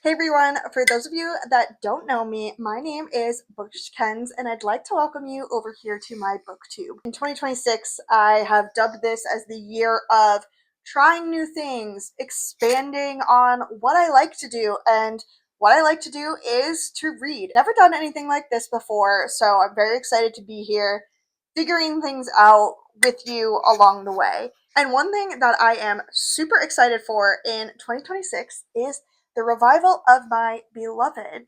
Hey everyone, for those of you that don't know me, my name is Bookish Kens and I'd like to welcome you over here to my booktube. In 2026, I have dubbed this as the year of trying new things, expanding on what I like to do, and what I like to do is to read. Never done anything like this before, so I'm very excited to be here figuring things out with you along the way. And one thing that I am super excited for in 2026 is the revival of my beloved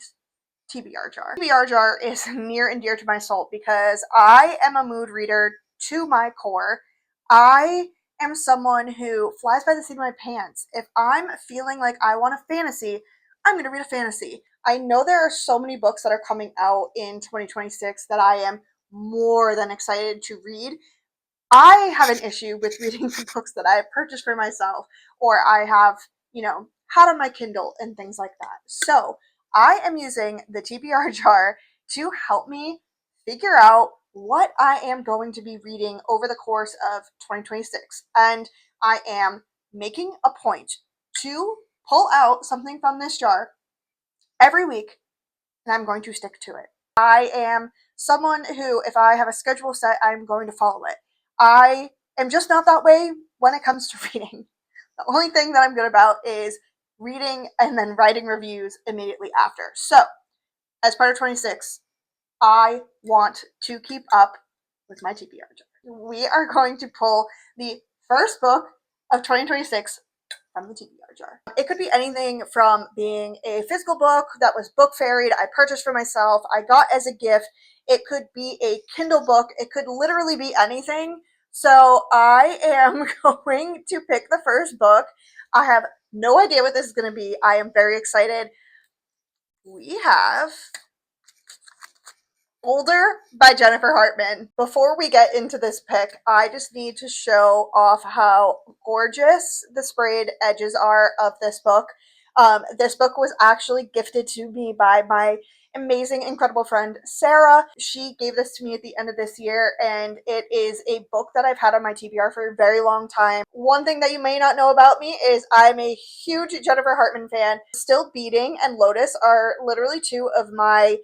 TBR jar. TBR jar is near and dear to my soul because I am a mood reader to my core. I am someone who flies by the seat of my pants. If I'm feeling like I want a fantasy, I'm going to read a fantasy. I know there are so many books that are coming out in 2026 that I am more than excited to read. I have an issue with reading the books that I have purchased for myself or I have, had on my Kindle and things like that. So I am using the TBR jar to help me figure out what I am going to be reading over the course of 2026. And I am making a point to pull out something from this jar every week and I'm going to stick to it. I am someone who, if I have a schedule set, I'm going to follow it. I am just not that way when it comes to reading. The only thing that I'm good about is reading and then writing reviews immediately after. So, as part of 26, I want to keep up with my TBR jar. We are going to pull the first book of 2026 from the TBR jar. It could be anything from being a physical book that was book fairied, I purchased for myself, I got as a gift. It could be a Kindle book. It could literally be anything. So I am going to pick the first book. I have no idea what this is going to be. I am very excited. We have Older by Jennifer Hartman. Before we get into this pick, I just need to show off how gorgeous the sprayed edges are of this book. This book was actually gifted to me by my amazing, incredible friend, Sarah. She gave this to me at the end of this year, and it is a book that I've had on my TBR for a very long time. One thing that you may not know about me is I'm a huge Jennifer Hartman fan. Still Beating and Lotus are literally two of my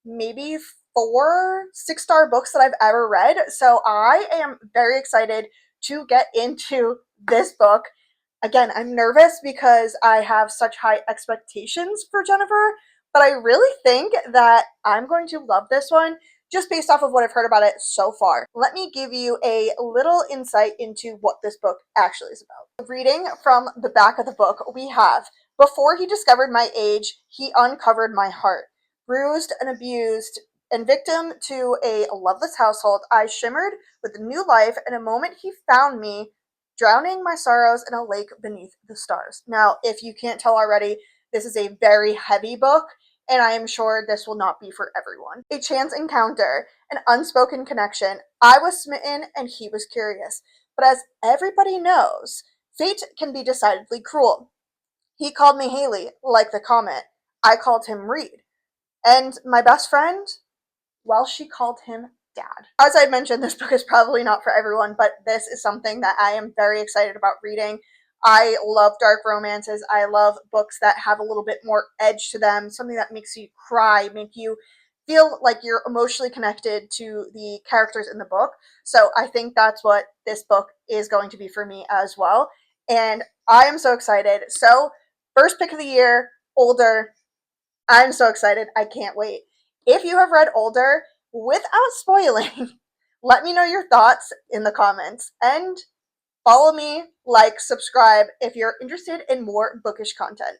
maybe 4 6-star books that I've ever read. So I am very excited to get into this book. Again, I'm nervous because I have such high expectations for Jennifer, but I really think that I'm going to love this one just based off of what I've heard about it so far. Let me give you a little insight into what this book actually is about. Reading from the back of the book, we have, "Before he discovered my age, he uncovered my heart. Bruised and abused and victim to a loveless household, I shimmered with new life. In a moment he found me, drowning my sorrows in a lake beneath the stars." Now, if you can't tell already, this is a very heavy book, and I am sure this will not be for everyone. "A chance encounter, an unspoken connection. I was smitten and he was curious. But as everybody knows, fate can be decidedly cruel. He called me Haley, like the comet. I called him Reed. And my best friend, well, she called him Dad." As I mentioned, this book is probably not for everyone, but this is something that I am very excited about reading. I love dark romances. I love books that have a little bit more edge to them, something that makes you cry, make you feel like you're emotionally connected to the characters in the book. So I think that's what this book is going to be for me as well. And I am so excited. So, first pick of the year, Older. I'm so excited. I can't wait. If you have read Older, without spoiling, let me know your thoughts in the comments and follow me, like, subscribe if you're interested in more bookish content.